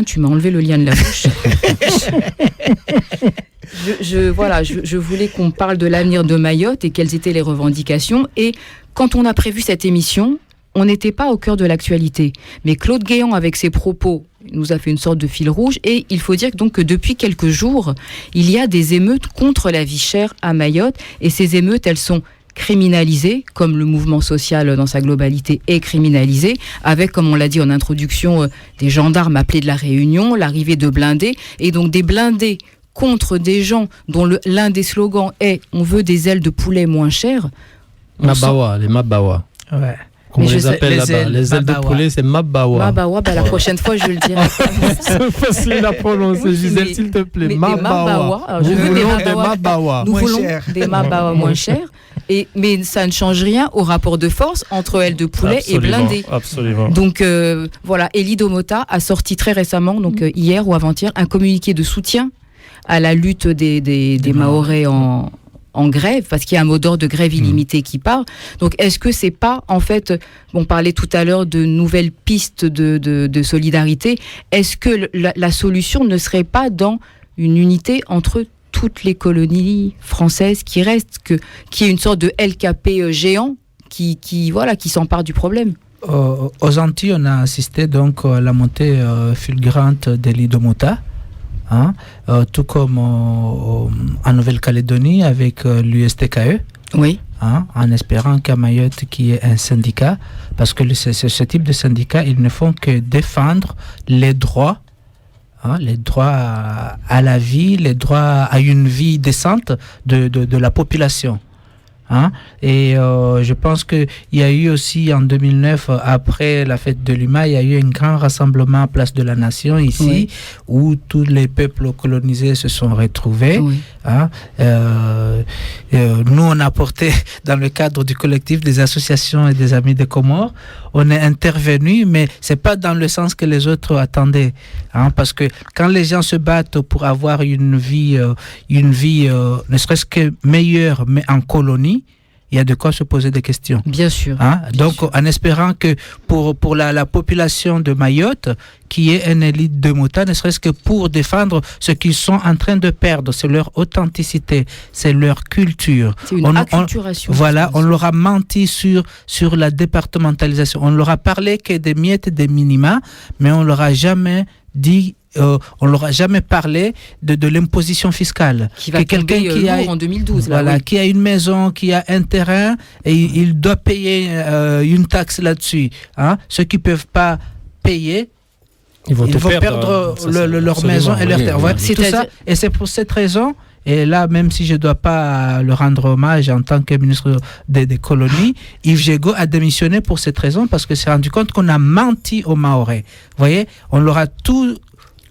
Tu m'as enlevé le lien de la bouche. Je voulais qu'on parle de l'avenir de Mayotte et quelles étaient les revendications. Et quand on a prévu cette émission, on n'était pas au cœur de l'actualité. Mais Claude Guéant, avec ses propos, nous a fait une sorte de fil rouge. Et il faut dire donc que depuis quelques jours, il y a des émeutes contre la vie chère à Mayotte. Et ces émeutes, elles sont criminalisées, comme le mouvement social dans sa globalité est criminalisé, avec, comme on l'a dit en introduction, des gendarmes appelés de la Réunion, l'arrivée de blindés, et donc des blindés contre des gens dont l'un des slogans est « on veut des ailes de poulet moins chères ». Mabawa, les Mabawa. Ouais. Comment on les appelle là-bas? Les ailes de poulet, c'est Mabawa. Mabawa, la prochaine fois, je le dirai. C'est facile à prononcer, Gisèle, s'il te plaît. Mabawa. Je veux des Mabawa. Nous voulons des Mabawa moins chers. Mais ça ne change rien au rapport de force entre ailes de poulet et blindés. Absolument. Donc voilà, Elie Domota a sorti très récemment, donc hier ou avant-hier, un communiqué de soutien à la lutte des Mahorais en grève, parce qu'il y a un mot d'ordre de grève illimitée qui part. Donc, est-ce que c'est pas, en fait, on parlait tout à l'heure de nouvelles pistes de solidarité, est-ce que la solution ne serait pas dans une unité entre toutes les colonies françaises qui restent, qui est une sorte de LKP géant qui s'empare du problème? Aux Antilles, on a assisté donc à la montée fulgurante d'Elie Domota. Tout comme en Nouvelle-Calédonie avec l'USTKE. Oui. En espérant qu'à Mayotte, qu'il y ait un syndicat, parce que ce type de syndicat, ils ne font que défendre les droits à la vie, les droits à une vie décente de la population. Et je pense qu'il y a eu aussi en 2009, après la fête de l'UMA, il y a eu un grand rassemblement à Place de la Nation ici, où tous les peuples colonisés se sont retrouvés. Oui. Nous, on a apporté, dans le cadre du collectif des associations et des amis des Comores, on est intervenu, mais c'est pas dans le sens que les autres attendaient. Parce que quand les gens se battent pour avoir une vie ne serait-ce que meilleure, mais en colonie, il y a de quoi se poser des questions. Bien sûr. Donc, en espérant que pour la population de Mayotte, qui est une élite de Domota, ne serait-ce que pour défendre ce qu'ils sont en train de perdre, c'est leur authenticité, c'est leur culture. C'est une acculturation. On leur a menti sur la départementalisation. On leur a parlé que des miettes et des minima, mais on leur a jamais dit. On leur a jamais parlé de l'imposition fiscale. Qui va tomber lourd en 2012. Qui a une maison, qui a un terrain, et il doit payer une taxe là-dessus. Ceux qui ne peuvent pas payer, ils vont perdre leur maison et leur terre. Tout ça, et c'est pour cette raison. Et là, même si je ne dois pas le rendre hommage en tant que ministre des colonies, Yves Jego a démissionné pour cette raison, parce qu'il s'est rendu compte qu'on a menti aux Mahorais. Vous voyez, on leur a tout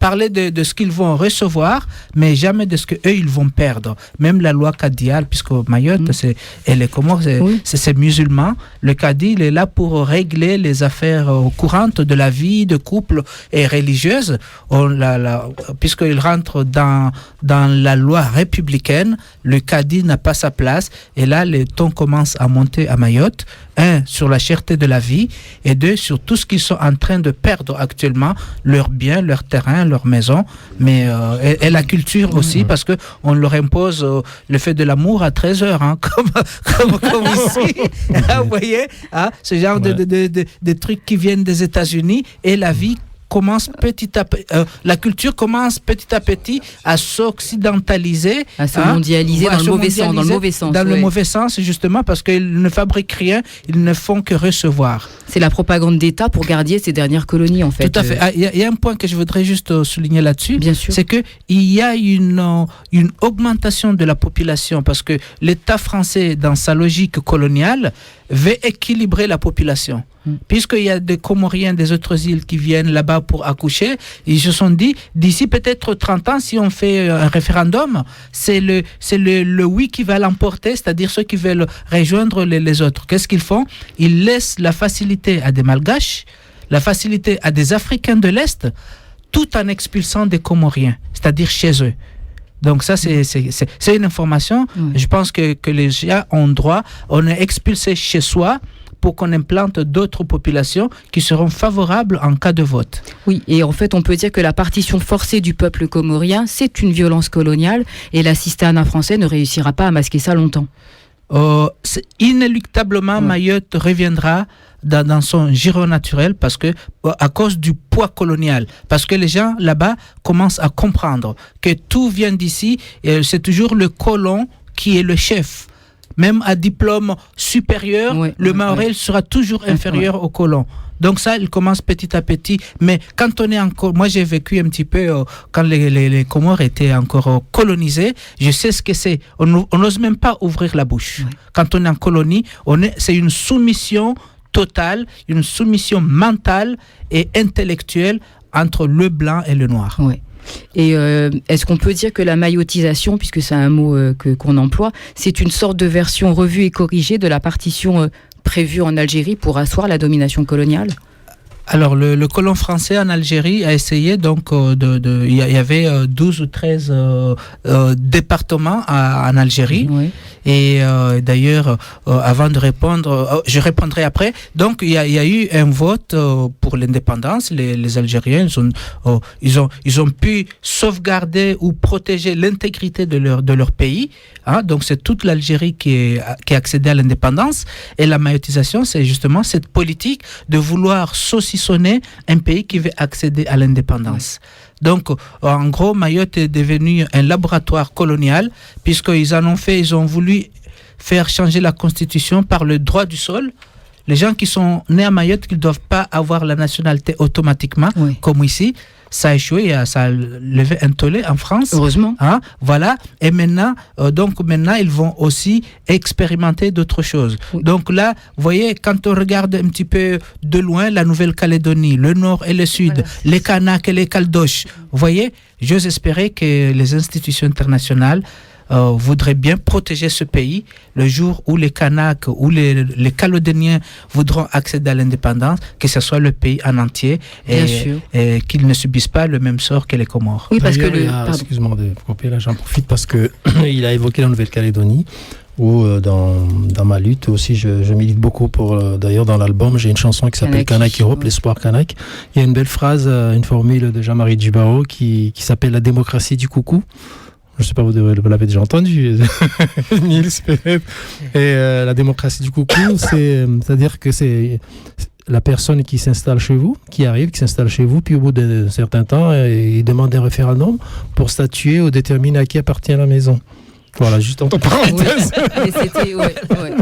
parler de ce qu'ils vont recevoir, mais jamais de ce qu'eux, ils vont perdre. Même la loi cadiale, puisque Mayotte et les Comores, c'est musulman, le cadi, il est là pour régler les affaires courantes de la vie de couple et religieuse. Puisqu'il rentre dans la loi républicaine, le cadi n'a pas sa place. Et là, les tons commencent à monter à Mayotte. 1, sur la cherté de la vie, et 2, sur tout ce qu'ils sont en train de perdre actuellement, leurs biens, leurs terrains, leurs maisons, mais et la culture aussi, parce que on leur impose le fait de l'amour à 13h, comme ici. Vous voyez, ce genre de trucs qui viennent des États-Unis, et la vie commence la culture commence petit à petit à s'occidentaliser, à se mondialiser dans le mauvais sens, justement, parce qu'ils ne fabriquent rien, ils ne font que recevoir. C'est la propagande d'État pour garder ces dernières colonies, en fait. Tout à fait. Il y a un point que je voudrais juste souligner là-dessus. Bien sûr. C'est qu'il y a une augmentation de la population, parce que l'État français, dans sa logique coloniale, veut équilibrer la population. Puisqu'il y a des Comoriens des autres îles qui viennent là-bas pour accoucher, ils se sont dit, d'ici peut-être 30 ans, si on fait un référendum, c'est le oui qui va l'emporter, c'est-à-dire ceux qui veulent rejoindre les autres. Qu'est-ce qu'ils font? Ils laissent la facilité à des Malgaches, la facilité à des Africains de l'Est, tout en expulsant des Comoriens, c'est-à-dire chez eux. Donc ça, c'est une information. Je pense que les gens ont droit, on est expulsé chez soi pour qu'on implante d'autres populations qui seront favorables en cas de vote. Oui, et en fait, on peut dire que la partition forcée du peuple comorien, c'est une violence coloniale, et l'assistanat français ne réussira pas à masquer ça longtemps. Inéluctablement, Mayotte reviendra dans son giron naturel parce que à cause du poids colonial, parce que les gens là-bas commencent à comprendre que tout vient d'ici et c'est toujours le colon qui est le chef. Même à diplôme supérieur, le Maoré sera toujours inférieur au colon. Donc ça, il commence petit à petit. Mais quand on est encore... Moi, j'ai vécu un petit peu quand les Comores étaient encore colonisés. Je sais ce que c'est. On n'ose même pas ouvrir la bouche. Ouais. Quand on est en colonie, c'est une soumission totale, une soumission mentale et intellectuelle entre le blanc et le noir. Ouais. Et est-ce qu'on peut dire que la mayotisation, puisque c'est un mot qu'on emploie, c'est une sorte de version revue et corrigée de la partition prévue en Algérie pour asseoir la domination coloniale ? Alors, le colon français en Algérie a essayé, donc, il y avait 12 ou 13 départements en Algérie. Oui. Et d'ailleurs, avant de répondre, je répondrai après. Donc, il y a eu un vote pour l'indépendance. Les Algériens, ils ont pu sauvegarder ou protéger l'intégrité de leur pays. Hein? Donc, c'est toute l'Algérie qui a accédé à l'indépendance. Et la mayotisation, c'est justement cette politique de vouloir saucissonner un pays qui veut accéder à l'indépendance. Donc, en gros, Mayotte est devenu un laboratoire colonial puisqu'ils ont voulu faire changer la constitution par le droit du sol. Les gens qui sont nés à Mayotte, ils ne doivent pas avoir la nationalité automatiquement, comme ici. Ça a échoué, ça a levé un tollé en France. Heureusement. Hein, voilà. Et maintenant, ils vont aussi expérimenter d'autres choses. Oui. Donc là, vous voyez, quand on regarde un petit peu de loin la Nouvelle-Calédonie, le nord et le sud, les Kanaks et les Caldoches, vous voyez, j'ose espérer que les institutions internationales voudraient bien protéger ce pays le jour où les Kanaks ou les Calédoniens voudront accéder à l'indépendance, que ce soit le pays en entier et qu'ils ne subissent pas le même sort que les Comores. Oui, parce que excuse-moi de couper là, j'en profite parce que il a évoqué la Nouvelle-Calédonie où dans ma lutte aussi je milite beaucoup pour d'ailleurs dans l'album j'ai une chanson qui s'appelle Kanak Europe, l'espoir Kanak. Il y a une belle phrase, une formule de Jean-Marie Djibao qui s'appelle la démocratie du coucou. Je ne sais pas, vous l'avez déjà entendu, Nils, peut-être. Et la démocratie du coucou, c'est-à-dire que c'est la personne qui s'installe chez vous, qui s'installe chez vous, puis au bout d'un certain temps, il demande un référendum pour statuer ou déterminer à qui appartient la maison. Voilà, juste en parenthèse. Oui,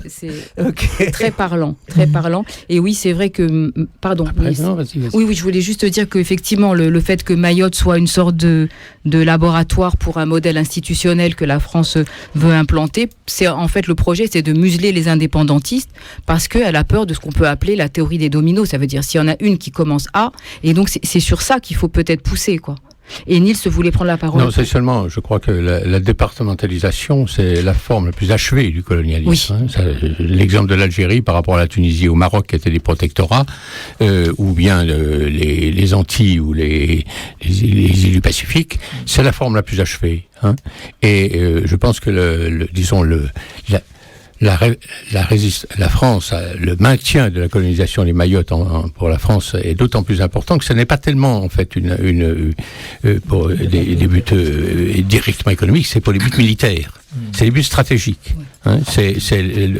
c'est très parlant, très parlant. Et oui, c'est vrai que, pardon. Après, non, vas-y. Oui, je voulais juste dire qu'effectivement, le fait que Mayotte soit une sorte de laboratoire pour un modèle institutionnel que la France veut implanter, c'est en fait le projet, c'est de museler les indépendantistes parce qu'elle a peur de ce qu'on peut appeler la théorie des dominos. Ça veut dire s'il y en a une qui commence A, et donc c'est sur ça qu'il faut peut-être pousser, quoi. Et Nils voulait prendre la parole. Non, c'est seulement, je crois que la départementalisation, c'est la forme la plus achevée du colonialisme. Oui. Hein. L'exemple de l'Algérie par rapport à la Tunisie et au Maroc, qui étaient des protectorats, ou bien les Antilles ou les îles du Pacifique, c'est la forme la plus achevée. Hein. Et je pense que la France, le maintien de la colonisation des Mayotte pour la France est d'autant plus important que ce n'est pas tellement en fait pour des buts directement économiques, c'est pour les buts militaires. C'est les buts stratégiques. Hein, c'est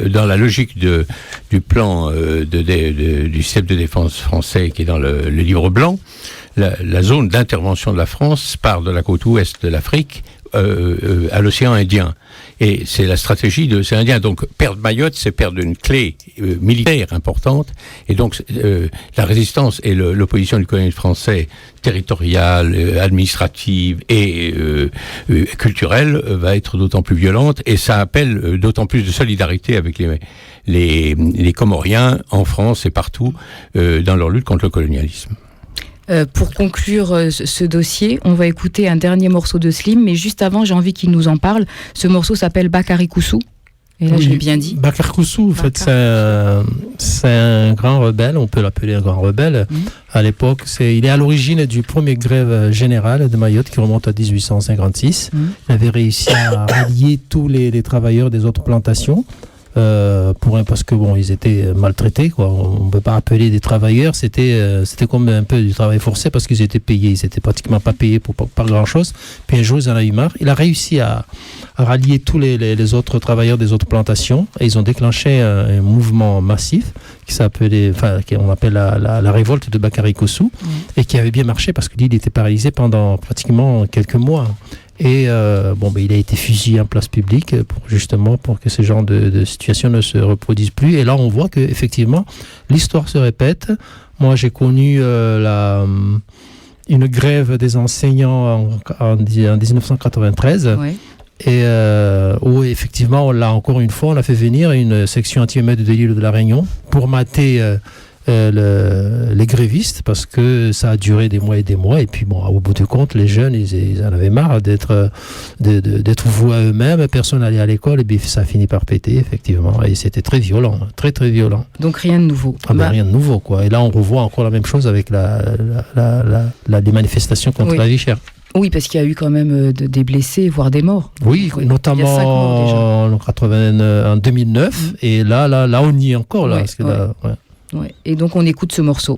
dans la logique du plan du système de défense français qui est dans le livre blanc. La zone d'intervention de la France part de la côte ouest de l'Afrique à l'océan Indien. Et c'est la stratégie de l'océan Indien. Donc, perdre Mayotte, c'est perdre une clé militaire importante. Et donc, la résistance et l'opposition du colonialisme français, territoriale, administrative et culturelle, va être d'autant plus violente. Et ça appelle d'autant plus de solidarité avec les Comoriens en France et partout dans leur lutte contre le colonialisme. Pour conclure ce dossier, on va écouter un dernier morceau de Slim, mais juste avant, j'ai envie qu'il nous en parle. Ce morceau s'appelle Bakary Koussou. Et là, j'ai bien dit. Bakary Koussou, en fait, c'est un grand rebelle, on peut l'appeler un grand rebelle. À l'époque, il est à l'origine du premier grève générale de Mayotte qui remonte à 1856. Il avait réussi à rallier tous les travailleurs des autres plantations. parce que bon, ils étaient maltraités, quoi. On ne peut pas appeler des travailleurs, c'était comme un peu du travail forcé parce qu'ils étaient payés, ils n'étaient pratiquement pas payés pour pas grand-chose. Puis un jour, ils en ont eu marre. Il a réussi à rallier tous les autres travailleurs des autres plantations et ils ont déclenché un mouvement massif qu'on appelle la révolte de Bakary Koussou et qui avait bien marché parce que l'île était paralysée pendant pratiquement quelques mois. Et il a été fusillé en place publique pour que ce genre de situation ne se reproduise plus. Et là, on voit qu'effectivement, l'histoire se répète. Moi, j'ai connu une grève des enseignants en 1993. Ouais. Et où effectivement, là encore une fois, on a fait venir une section anti-émeute de l'île de la Réunion pour mater les grévistes parce que ça a duré des mois et des mois. Et puis bon, au bout du compte, les jeunes, ils en avaient marre d'être voués à eux-mêmes. Personne n'allait à l'école et puis ça a fini par péter, effectivement. Et c'était très violent, très très violent. Donc rien de nouveau. Rien de nouveau, quoi. Et là, on revoit encore la même chose avec les manifestations contre la vie chère. Oui, parce qu'il y a eu quand même des blessés, voire des morts. Oui, notamment en 2009. Et là, on y est encore. Là, parce que là, ouais. Et donc, on écoute ce morceau.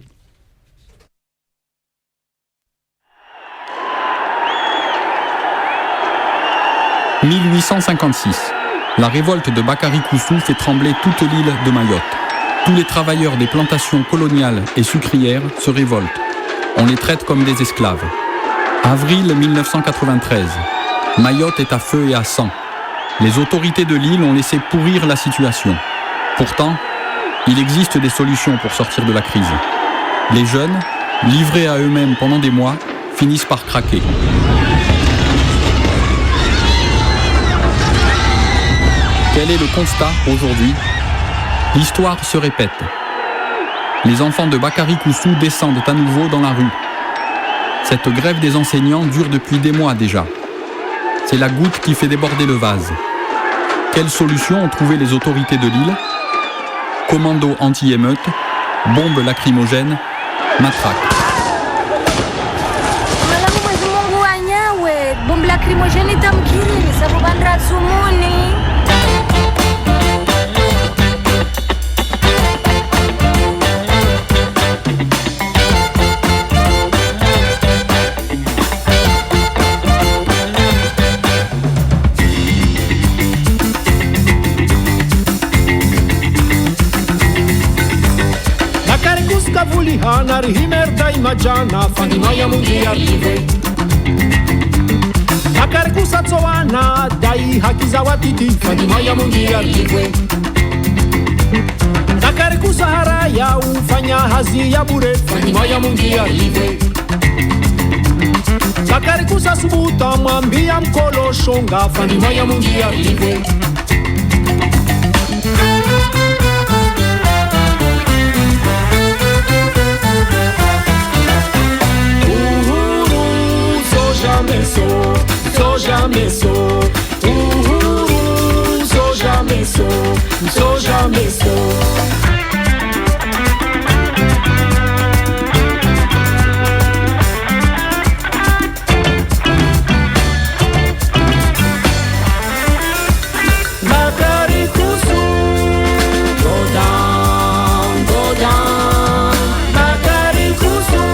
« 1856. La révolte de Bakary Koussou fait trembler toute l'île de Mayotte. Tous les travailleurs des plantations coloniales et sucrières se révoltent. On les traite comme des esclaves. Avril 1993. Mayotte est à feu et à sang. Les autorités de l'île ont laissé pourrir la situation. Pourtant, il existe des solutions pour sortir de la crise. Les jeunes, livrés à eux-mêmes pendant des mois, finissent par craquer. Quel est le constat aujourd'hui ? L'histoire se répète. Les enfants de Bakary Koussou descendent à nouveau dans la rue. Cette grève des enseignants dure depuis des mois déjà. C'est la goutte qui fait déborder le vase. Quelles solutions ont trouvé les autorités de l'île ? Commando anti-émeute, bombes lacrymogènes, matraques. Bombe lacrymogène est tamkini, ça vous bandra sumuni. Hanari himerda imajana fanimaya mungi arrive Akarikusa tsowana dai hakizawatiti fanimaya mungi arrive Akarikusa haraya ufanya hazi ya bure fanimaya mungi arrive Akarikusa subuta mwambia mkolo shonga fanimaya mungi arrive Sou jamais sou, sou jamais sou. Bakary Koussou, go down, Bakary Koussou.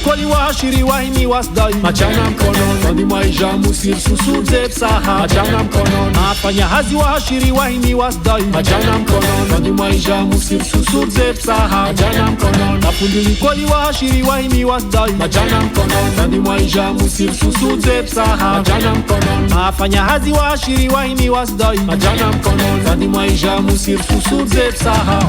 Koli wa shiri wa hini wasdai Majana mkono Nandi maisha musir susur zeb saha Majana mkono Afanya hazi wa shiri wa hini wasdai Majana mkono Nandi maisha musir susur zeb saha Majana mkono Napundili koli wa shiri wa hini wasdai Majana mkono Nandi maisha musir susur zeb saha Majana mkono Afanya hazi wa shiri wa hini wasdai Majana mkono Nandi maisha musir susur zeb saha